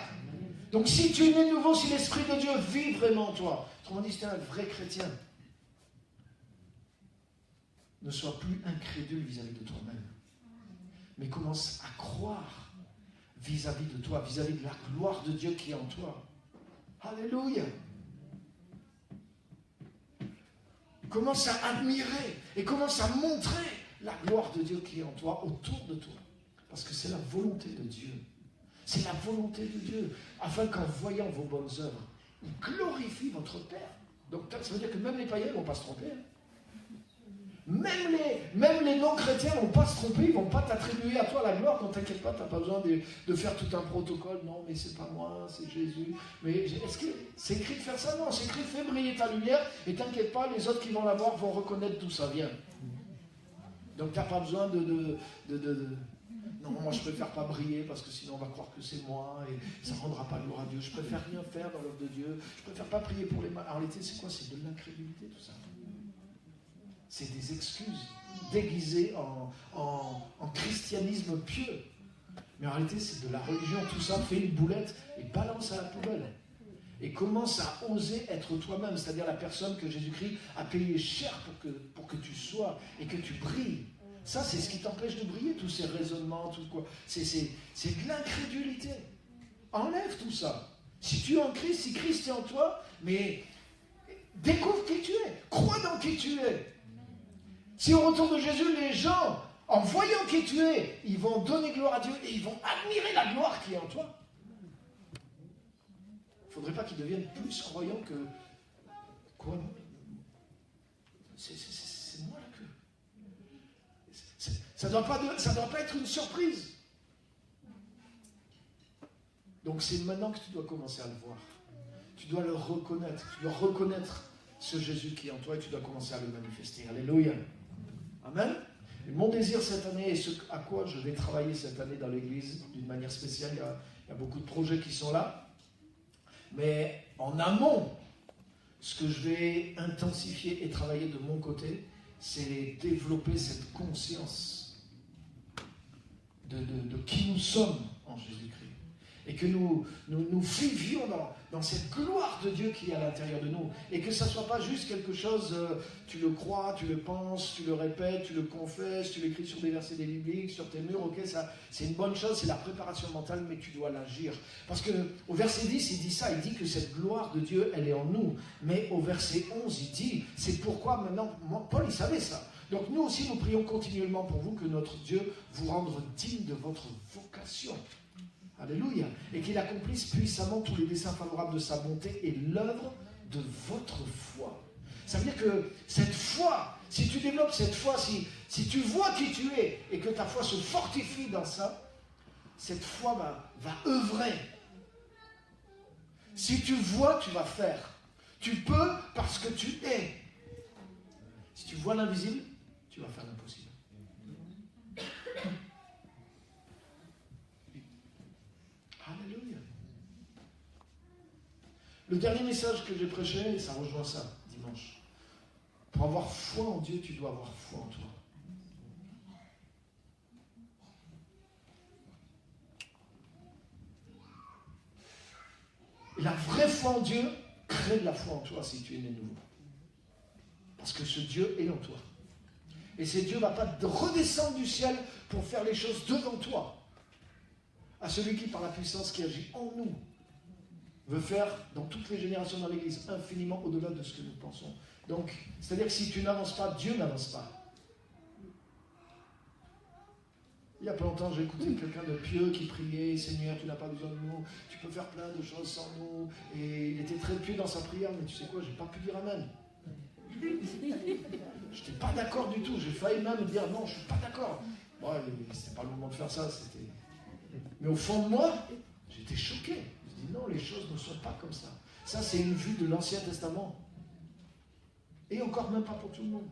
Donc si tu es né de nouveau, si l'Esprit de Dieu vit vraiment en toi, autrement dit, si tu es un vrai chrétien, ne sois plus incrédule vis-à-vis de toi-même, mais commence à croire vis-à-vis de toi, vis-à-vis de la gloire de Dieu qui est en toi. Alléluia! Commence à admirer et commence à montrer la gloire de Dieu qui est en toi, autour de toi. Parce que c'est la volonté de Dieu. C'est la volonté de Dieu. Afin qu'en voyant vos bonnes œuvres, il glorifie votre Père. Donc ça veut dire que même les païens ne vont pas se tromper. Même les non-chrétiens ne vont pas se tromper, ils ne vont pas t'attribuer à toi la gloire. Ne t'inquiète pas, tu n'as pas besoin de faire tout un protocole. Non, mais c'est pas moi, c'est Jésus. Mais est-ce que c'est écrit de faire ça? Non, c'est écrit fais briller ta lumière et t'inquiète pas, les autres qui vont la voir vont reconnaître d'où ça vient. Donc tu n'as pas besoin non, moi je préfère pas briller parce que sinon on va croire que c'est moi et ça ne rendra pas gloire à Dieu. Je préfère rien faire dans l'œuvre de Dieu. Je préfère pas prier pour les malades. En réalité, c'est quoi? C'est de l'incrédulité tout ça. C'est des excuses déguisées en christianisme pieux. Mais en réalité, c'est de la religion. Tout ça, fais une boulette et balance à la poubelle. Et commence à oser être toi-même, c'est-à-dire la personne que Jésus-Christ a payé cher pour que tu sois et que tu brilles. Ça, c'est ce qui t'empêche de briller, tous ces raisonnements, tout quoi. C'est de l'incrédulité. Enlève tout ça. Si tu es en Christ, si Christ est en toi, mais découvre qui tu es. Crois dans qui tu es. Si au retour de Jésus, les gens, en voyant qui tu es, ils vont donner gloire à Dieu et ils vont admirer la gloire qui est en toi. ne faudrait pas qu'ils deviennent plus croyants que... Quoi? C'est moi la queue. Ça ne doit pas être une surprise. Donc c'est maintenant que tu dois commencer à le voir. Tu dois le reconnaître. Tu dois reconnaître ce Jésus qui est en toi et tu dois commencer à le manifester. Alléluia. Amen. Et mon désir cette année et ce à quoi je vais travailler cette année dans l'Église d'une manière spéciale, il y a beaucoup de projets qui sont là. Mais en amont, ce que je vais intensifier et travailler de mon côté, c'est développer cette conscience de qui nous sommes en Jésus-Christ. Et que nous vivions dans cette gloire de Dieu qui est à l'intérieur de nous. Et que ça ne soit pas juste quelque chose, tu le crois, tu le penses, tu le répètes, tu le confesses, tu l'écris sur des versets des bibliques, sur tes murs, ok, ça, c'est une bonne chose, c'est la préparation mentale, mais tu dois l'agir. Parce qu'au verset 10, il dit ça, il dit que cette gloire de Dieu, elle est en nous. Mais au verset 11, il dit, c'est pourquoi maintenant, Paul, il savait ça. Donc nous aussi, nous prions continuellement pour vous, que notre Dieu vous rende digne de votre vocation. Alléluia. Et qu'il accomplisse puissamment tous les desseins favorables de sa bonté et l'œuvre de votre foi. Ça veut dire que cette foi, si tu développes cette foi, si tu vois qui tu es et que ta foi se fortifie dans ça, cette foi va œuvrer. Si tu vois, tu vas faire. Tu peux parce que tu es. Si tu vois l'invisible, tu vas faire l'impossible. Alléluia. Le dernier message que j'ai prêché, ça rejoint ça, dimanche. Pour avoir foi en Dieu, tu dois avoir foi en toi. Et la vraie foi en Dieu crée de la foi en toi si tu es né nouveau. Parce que ce Dieu est en toi. Et ce Dieu ne va pas redescendre du ciel pour faire les choses devant toi. À celui qui, par la puissance qui agit en nous, veut faire dans toutes les générations dans l'Église infiniment au-delà de ce que nous pensons. Donc, c'est-à-dire que si tu n'avances pas, Dieu n'avance pas. Il n'y a pas longtemps, j'ai écouté quelqu'un de pieux qui priait, Seigneur, tu n'as pas besoin de nous, tu peux faire plein de choses sans nous. Et il était très pieux dans sa prière, mais tu sais quoi, je n'ai pas pu dire Amen. Je n'étais pas d'accord du tout, j'ai failli même dire non, je ne suis pas d'accord. Bon, c'était pas le moment de faire ça, c'était... Mais au fond de moi, j'étais choqué. Je dis non, les choses ne sont pas comme ça. Ça, c'est une vue de l'Ancien Testament. Et encore même pas pour tout le monde.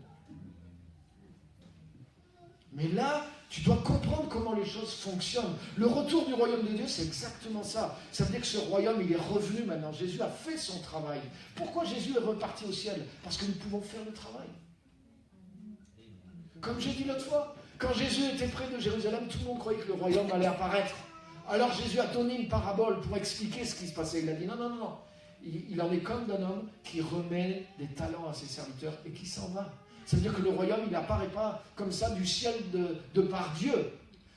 Mais là, tu dois comprendre comment les choses fonctionnent. Le retour du royaume de Dieu, c'est exactement ça. Ça veut dire que ce royaume, il est revenu maintenant. Jésus a fait son travail. Pourquoi Jésus est reparti au ciel? Parce que nous pouvons faire le travail. Comme j'ai dit l'autre fois, quand Jésus était près de Jérusalem, tout le monde croyait que le royaume allait apparaître. Alors Jésus a donné une parabole pour expliquer ce qui se passait. Il a dit non. Il en est comme d'un homme qui remet des talents à ses serviteurs et qui s'en va. Ça veut dire que le royaume, il n'apparaît pas comme ça du ciel de par Dieu.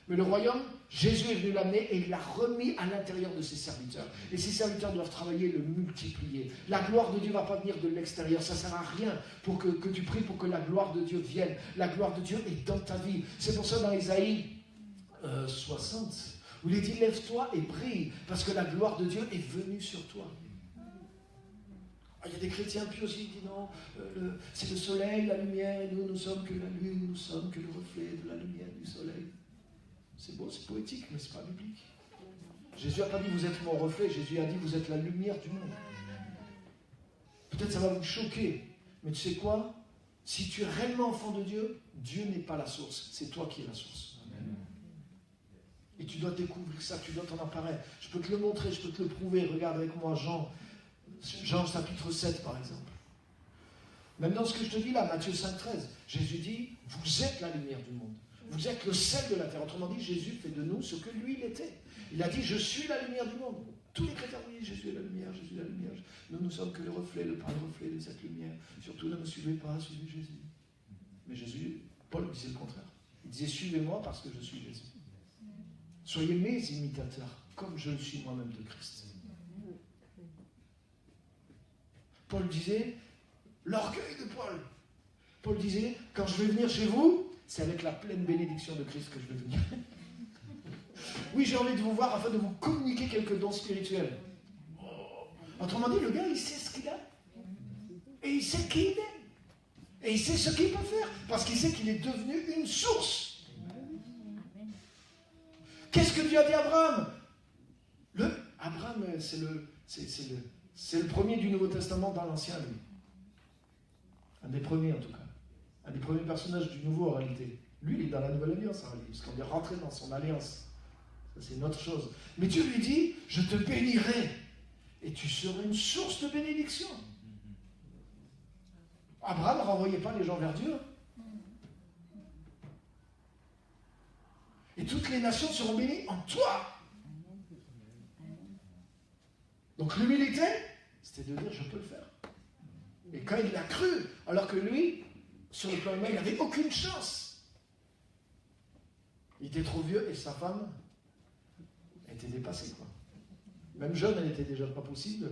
Mais le royaume, Jésus est venu l'amener et il l'a remis à l'intérieur de ses serviteurs. Et ses serviteurs doivent travailler, le multiplier. La gloire de Dieu ne va pas venir de l'extérieur. Ça ne sert à rien pour que tu pries pour que la gloire de Dieu vienne. La gloire de Dieu est dans ta vie. C'est pour ça dans Isaïe 60, où il est dit, lève-toi et brille, parce que la gloire de Dieu est venue sur toi. Il y a des chrétiens puis aussi qui disent non, c'est le soleil, la lumière, et nous sommes que la lune, nous sommes que le reflet de la lumière du soleil. C'est beau, c'est poétique, mais ce n'est pas biblique. Jésus n'a pas dit vous êtes mon reflet, Jésus a dit vous êtes la lumière du monde. Peut-être ça va vous choquer, mais tu sais quoi? Si tu es réellement enfant de Dieu, Dieu n'est pas la source, c'est toi qui es la source. Amen. Et tu dois découvrir ça, tu dois t'en emparer. Je peux te le montrer, je peux te le prouver. Regarde avec moi Jean chapitre 7 par exemple. Même dans ce que je te dis là, Matthieu 5,13, Jésus dit, vous êtes la lumière du monde. Vous êtes le sel de la terre. Autrement dit, Jésus fait de nous ce que lui il était. Il a dit, je suis la lumière du monde. Tous les chrétiens disent, Jésus est la lumière, Jésus est la lumière. Nous ne sommes que le reflet, le pâle reflet de cette lumière. Surtout ne me suivez pas, suivez Jésus. Mais Jésus, Paul disait le contraire. Il disait, suivez-moi parce que je suis Jésus. Soyez mes imitateurs, comme je le suis moi-même de Christ. Paul disait, l'orgueil de Paul. Paul disait, quand je vais venir chez vous, c'est avec la pleine bénédiction de Christ que je vais venir. Oui, j'ai envie de vous voir afin de vous communiquer quelques dons spirituels. Oh, Autrement dit, le gars, il sait ce qu'il a. Et il sait qui il est. Et il sait ce qu'il peut faire. Parce qu'il sait qu'il est devenu une source. Qu'est-ce que Dieu a dit à Abraham? Abraham, c'est le premier du Nouveau Testament dans l'Ancien, lui. Un des premiers, en tout cas. Un des premiers personnages du Nouveau, en réalité. Lui, il est dans la Nouvelle Alliance, en réalité, parce qu'on est rentré dans son alliance. Ça, c'est une autre chose. Mais Dieu lui dit, je te bénirai, et tu seras une source de bénédiction. Abraham ne renvoyait pas les gens vers Dieu. Et toutes les nations seront bénies en toi. Donc l'humilité, c'était de dire, je peux le faire. Et quand il l'a cru, alors que lui, sur le plan humain, il n'avait aucune chance. Il était trop vieux et sa femme était dépassée, quoi. Même jeune, elle n'était déjà pas possible.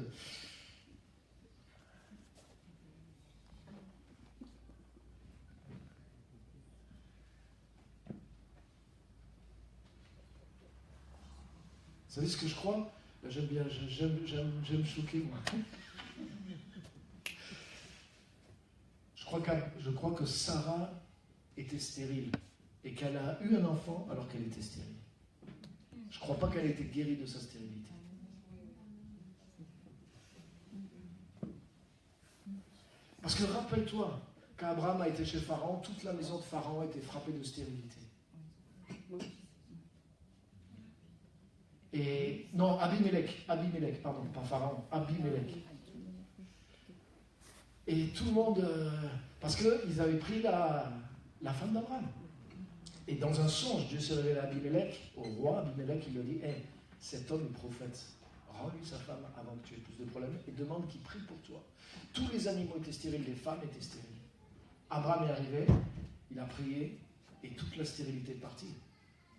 Vous savez ce que je crois? J'aime bien, j'aime choquer, moi. Je crois que Sarah était stérile et qu'elle a eu un enfant alors qu'elle était stérile. Je ne crois pas qu'elle ait été guérie de sa stérilité. Parce que rappelle-toi, quand Abraham a été chez Pharaon, toute la maison de Pharaon a été frappée de stérilité. Et non, Abimelech, pardon, pas Pharaon, Abimelech. Et tout le monde, parce qu'ils avaient pris la femme d'Abraham. Et dans un songe, Dieu s'est révélé à Abimelech, au roi Abimelech, il lui a dit, hey, cet homme est prophète, rends-lui sa femme avant que tu aies plus de problèmes et demande qu'il prie pour toi. Tous les animaux étaient stériles, les femmes étaient stériles. Abraham est arrivé, il a prié et toute la stérilité est partie.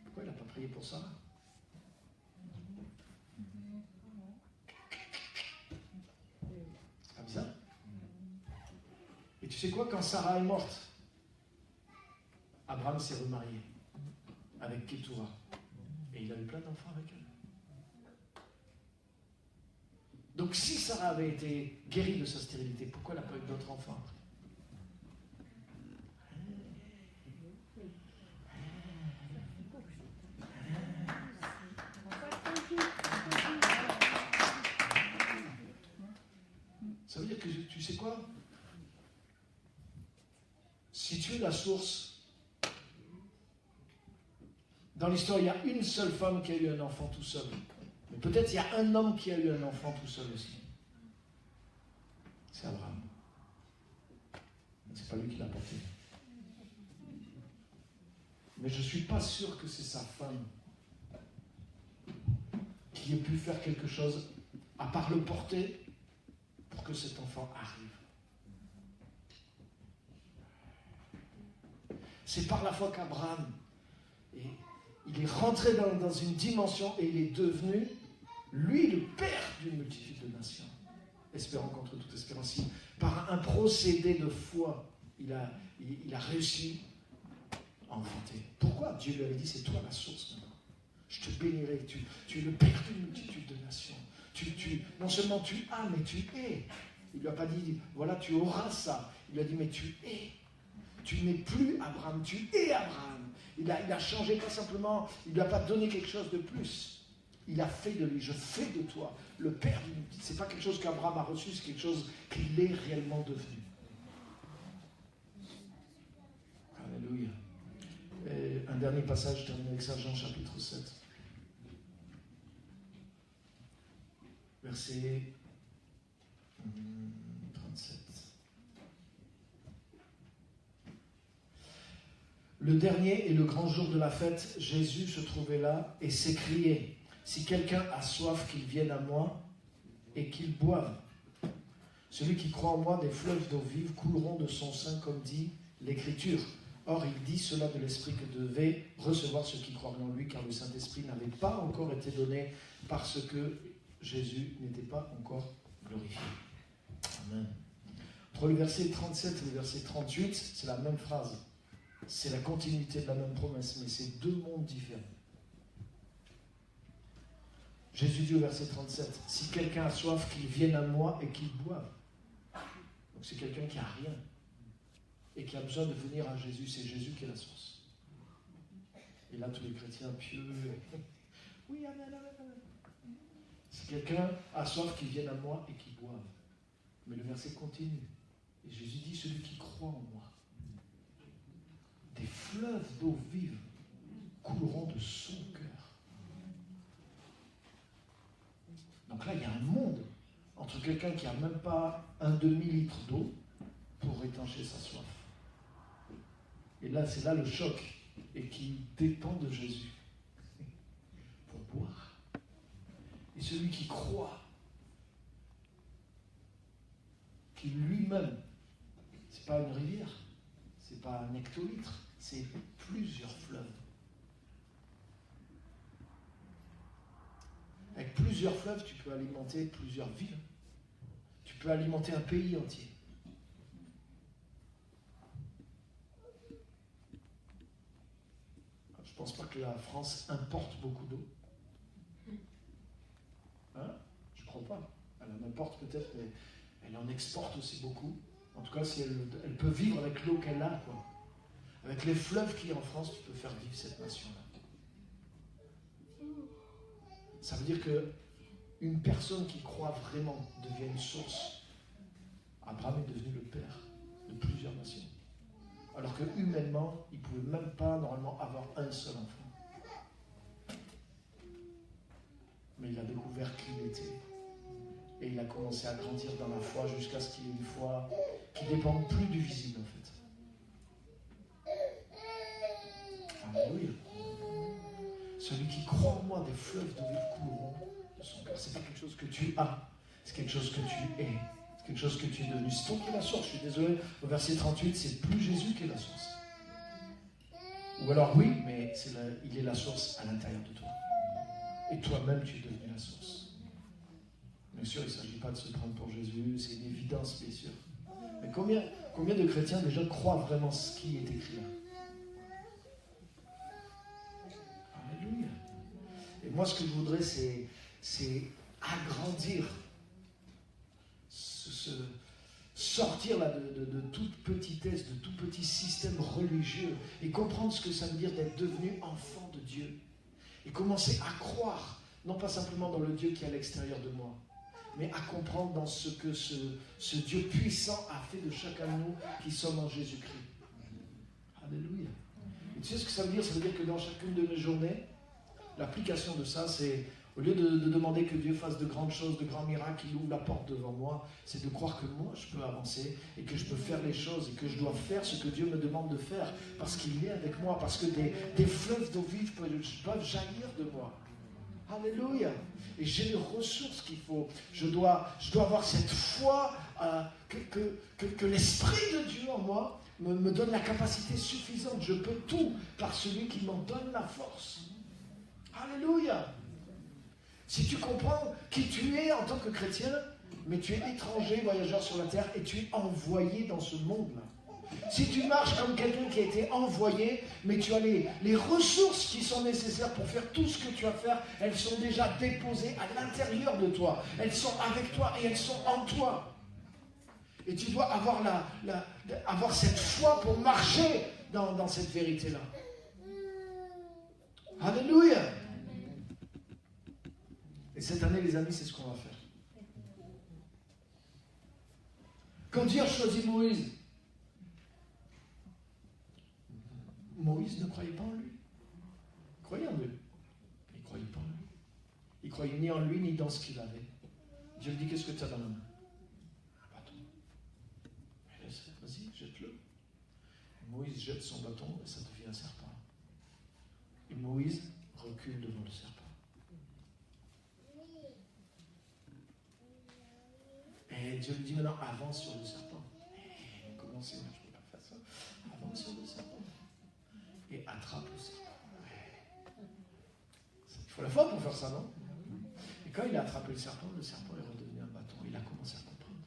Pourquoi il n'a pas prié pour Sarah? C'est pas bizarre? Et tu sais quoi, quand Sarah est morte, Abraham s'est remarié avec Ketura. Et il a eu plein d'enfants avec elle. Donc si Sarah avait été guérie de sa stérilité, pourquoi elle n'a pas eu d'autres enfants après? Ça veut dire que tu sais quoi? Si tu es la source, dans l'histoire, il y a une seule femme qui a eu un enfant tout seul. Mais peut-être il y a un homme qui a eu un enfant tout seul aussi. C'est Abraham. C'est pas lui qui l'a porté. Mais je ne suis pas sûr que c'est sa femme qui ait pu faire quelque chose à part le porter pour que cet enfant arrive. C'est par la foi qu'Abraham, il est rentré dans une dimension et il est devenu, lui, le père d'une multitude de nations. Espérant contre toute espérance. Par un procédé de foi, il a réussi à enfanter. Pourquoi? Dieu lui avait dit, c'est toi la source maintenant. Je te bénirai, tu es le père d'une multitude de nations. Non seulement tu as, mais tu es. Il ne lui a pas dit, voilà, tu auras ça. Il lui a dit, mais tu es. Tu n'es plus Abraham, tu es Abraham. Il a changé pas simplement, il ne lui a pas donné quelque chose de plus. Il a fait de lui, je fais de toi le père d'une multitude. Ce n'est pas quelque chose qu'Abraham a reçu, c'est quelque chose qu'il est réellement devenu. Alléluia. Et un dernier passage, je termine avec ça, Jean chapitre 7. Verset 37. Le dernier et le grand jour de la fête, Jésus se trouvait là et s'écriait, « Si quelqu'un a soif, qu'il vienne à moi et qu'il boive. Celui qui croit en moi, des fleuves d'eau vive couleront de son sein, comme dit l'Écriture. Or, il dit cela de l'Esprit que devait recevoir ceux qui croient en lui, car le Saint-Esprit n'avait pas encore été donné parce que Jésus n'était pas encore glorifié. » Amen. Entre le verset 37 et le verset 38, c'est la même phrase. C'est la continuité de la même promesse, mais c'est deux mondes différents. Jésus dit au verset 37, « Si quelqu'un a soif, qu'il vienne à moi et qu'il boive. » Donc c'est quelqu'un qui n'a rien et qui a besoin de venir à Jésus. C'est Jésus qui est la source. Et là, tous les chrétiens pieux, oui, amen, amen, amen. Si quelqu'un a soif, qu'il vienne à moi et qu'il boive. Mais le verset continue. Et Jésus dit, celui qui croit en moi, des fleuves d'eau vive couleront de son cœur. Donc là, il y a un monde entre quelqu'un qui n'a même pas un demi-litre d'eau pour étancher sa soif. Et là, c'est là le choc, et qui dépend de Jésus pour boire. Et celui qui croit, qui lui-même, c'est pas une rivière, c'est pas un hectolitre, c'est plusieurs fleuves. Avec plusieurs fleuves, tu peux alimenter plusieurs villes. Tu peux alimenter un pays entier. Je ne pense pas que la France importe beaucoup d'eau. Hein? Je ne crois pas. Elle en importe peut-être, mais elle en exporte aussi beaucoup. En tout cas, si elle peut vivre avec l'eau qu'elle a, quoi. Avec les fleuves qu'il y a en France, tu peux faire vivre cette nation-là. Ça veut dire qu'une personne qui croit vraiment devient une source. Abraham est devenu le père de plusieurs nations. Alors que humainement, il ne pouvait même pas normalement avoir un seul enfant. Mais il a découvert qui il était. Et il a commencé à grandir dans la foi jusqu'à ce qu'il ait une foi qui ne dépend plus du visible en fait. Alléluia. Celui qui croit en moi, des fleuves d'eau vive couleront de son cœur. Ce n'est pas quelque chose que tu as, c'est quelque chose que tu es. C'est quelque chose que tu es devenu. C'est toi qui es la source. Je suis désolé, au verset 38, c'est plus Jésus qui est la source. Ou alors oui, mais il est la source à l'intérieur de toi. Et toi-même, tu es devenu la source. Bien sûr, il ne s'agit pas de se prendre pour Jésus, c'est une évidence, bien sûr. Mais combien de chrétiens déjà croient vraiment ce qui est écrit là? Alléluia. Et moi, ce que je voudrais, c'est agrandir, sortir là de toute petitesse, de tout petit système religieux et comprendre ce que ça veut dire d'être devenu enfant de Dieu. Et commencer à croire, non pas simplement dans le Dieu qui est à l'extérieur de moi, mais à comprendre dans ce que ce Dieu puissant a fait de chacun de nous qui sommes en Jésus-Christ. Alléluia. Et tu sais ce que ça veut dire? Ça veut dire que dans chacune de mes journées, l'application de ça, c'est, au lieu de demander que Dieu fasse de grandes choses, de grands miracles, qu'il ouvre la porte devant moi, c'est de croire que moi, je peux avancer et que je peux faire les choses et que je dois faire ce que Dieu me demande de faire parce qu'il est avec moi, parce que des fleuves d'eau vive peuvent jaillir de moi. Alléluia. Et j'ai les ressources qu'il faut. Je dois avoir cette foi que l'Esprit de Dieu en moi me donne la capacité suffisante. Je peux tout par celui qui m'en donne la force. Alléluia. Si tu comprends qui tu es en tant que chrétien, mais tu es étranger, voyageur sur la terre, et tu es envoyé dans ce monde-là. Si tu marches comme quelqu'un qui a été envoyé, mais tu as les ressources qui sont nécessaires pour faire tout ce que tu as à faire, elles sont déjà déposées à l'intérieur de toi. Elles sont avec toi et elles sont en toi. Et tu dois avoir, avoir cette foi pour marcher dans cette vérité-là. Alléluia. Et cette année, les amis, c'est ce qu'on va faire. Quand Dieu a choisi Moïse, Moïse ne croyait pas en lui. Il croyait en lui. Il ne croyait pas en lui. Il ne croyait ni en lui, ni dans ce qu'il avait. Dieu lui dit, qu'est-ce que tu as dans la main? Un bâton. Vas-y, jette-le. Moïse jette son bâton et ça devient un serpent. Et Moïse recule devant le serpent. Et Dieu lui dit maintenant, avance sur le serpent. Comment c'est? Je ne peux pas faire ça. Avance sur le serpent. Et attrape le serpent. Il faut la foi pour faire ça, non? Et quand il a attrapé le serpent est redevenu un bâton. Il a commencé à comprendre.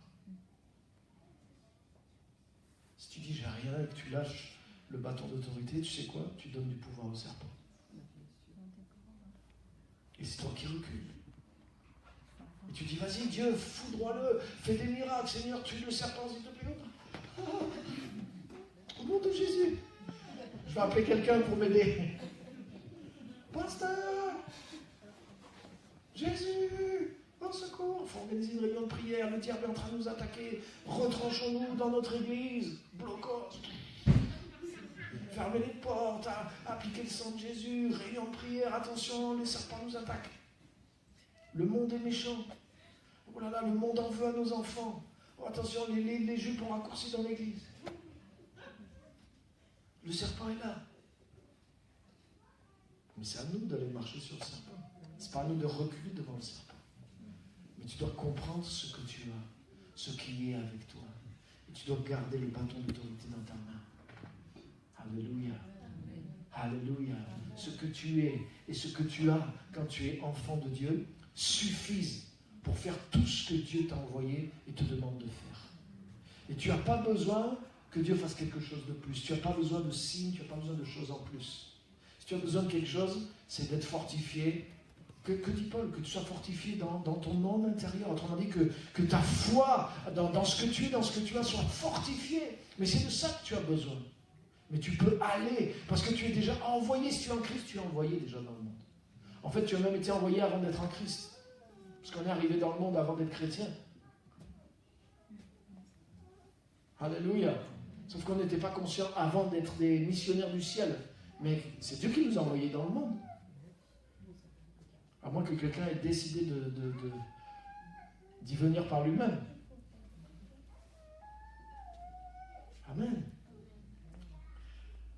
Si tu dis j'ai rien et que tu lâches le bâton d'autorité, tu sais quoi? Tu donnes du pouvoir au serpent. Et c'est toi qui recules. Tu dis, vas-y Dieu, foudroie-le, fais des miracles, Seigneur, tue le serpent, s'il te plaît. Au nom de Jésus. Je vais appeler quelqu'un pour m'aider. Pasteur, Jésus, au secours. Il faut organiser une réunion de prière, le diable est en train de nous attaquer. Retranchons-nous dans notre église, bloquons. Fermez les portes, appliquez le sang de Jésus, réunion de prière, attention, les serpents nous attaquent. Le monde est méchant. Oh là là, le monde en veut à nos enfants. Oh, attention, les jupes ont raccourci dans l'église. Le serpent est là. Mais c'est à nous d'aller marcher sur le serpent. C'est pas à nous de reculer devant le serpent. Mais tu dois comprendre ce que tu as, ce qui est avec toi. Et tu dois garder le bâton d'autorité dans ta main. Alléluia. Alléluia. Ce que tu es et ce que tu as quand tu es enfant de Dieu suffisent pour faire tout ce que Dieu t'a envoyé et te demande de faire. Et tu n'as pas besoin que Dieu fasse quelque chose de plus. Tu n'as pas besoin de signes, tu n'as pas besoin de choses en plus. Si tu as besoin de quelque chose, c'est d'être fortifié. Que dit Paul? Que tu sois fortifié dans ton monde intérieur. Autrement dit, que ta foi dans ce que tu es, dans ce que tu as, soit fortifiée. Mais c'est de ça que tu as besoin. Mais tu peux aller, parce que tu es déjà envoyé. Si tu es en Christ, tu es envoyé déjà dans le monde. En fait, tu as même été envoyé avant d'être en Christ. Parce qu'on est arrivé dans le monde avant d'être chrétien. Alléluia. Sauf qu'on n'était pas conscient avant d'être des missionnaires du ciel. Mais c'est Dieu qui nous a envoyés dans le monde. À moins que quelqu'un ait décidé d'y venir par lui-même. Amen.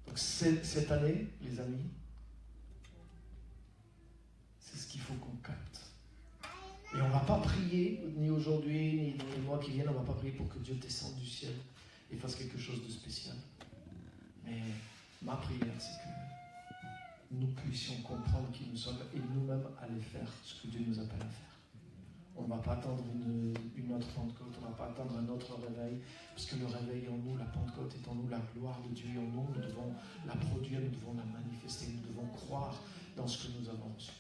Donc cette année, les amis, c'est ce qu'il faut qu'on capte. Et on ne va pas prier, ni aujourd'hui, ni dans les mois qui viennent, on ne va pas prier pour que Dieu descende du ciel et fasse quelque chose de spécial. Mais ma prière, c'est que nous puissions comprendre qui nous sommes et nous-mêmes aller faire ce que Dieu nous appelle à faire. On ne va pas attendre une autre Pentecôte, on ne va pas attendre un autre réveil, parce que le réveil est en nous, la Pentecôte est en nous, la gloire de Dieu est en nous, nous devons la produire, nous devons la manifester, nous devons croire dans ce que nous avons reçu.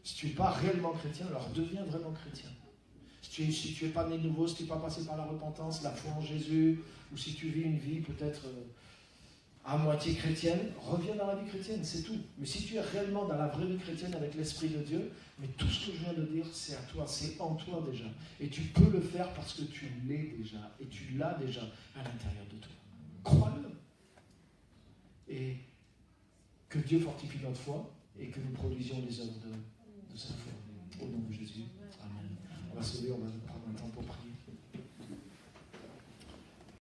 Si tu n'es pas réellement chrétien, alors deviens vraiment chrétien. Si tu n'es pas né nouveau, si tu n'es pas passé par la repentance, la foi en Jésus, ou si tu vis une vie peut-être à moitié chrétienne, reviens dans la vie chrétienne, c'est tout. Mais si tu es réellement dans la vraie vie chrétienne avec l'Esprit de Dieu, mais tout ce que je viens de dire, c'est à toi, c'est en toi déjà. Et tu peux le faire parce que tu l'es déjà, et tu l'as déjà à l'intérieur de toi. Crois-le. Et que Dieu fortifie notre foi, et que nous produisions les œuvres de cette foi. Au nom de Jésus. Amen. On va se lever, on va prendre un temps pour prier.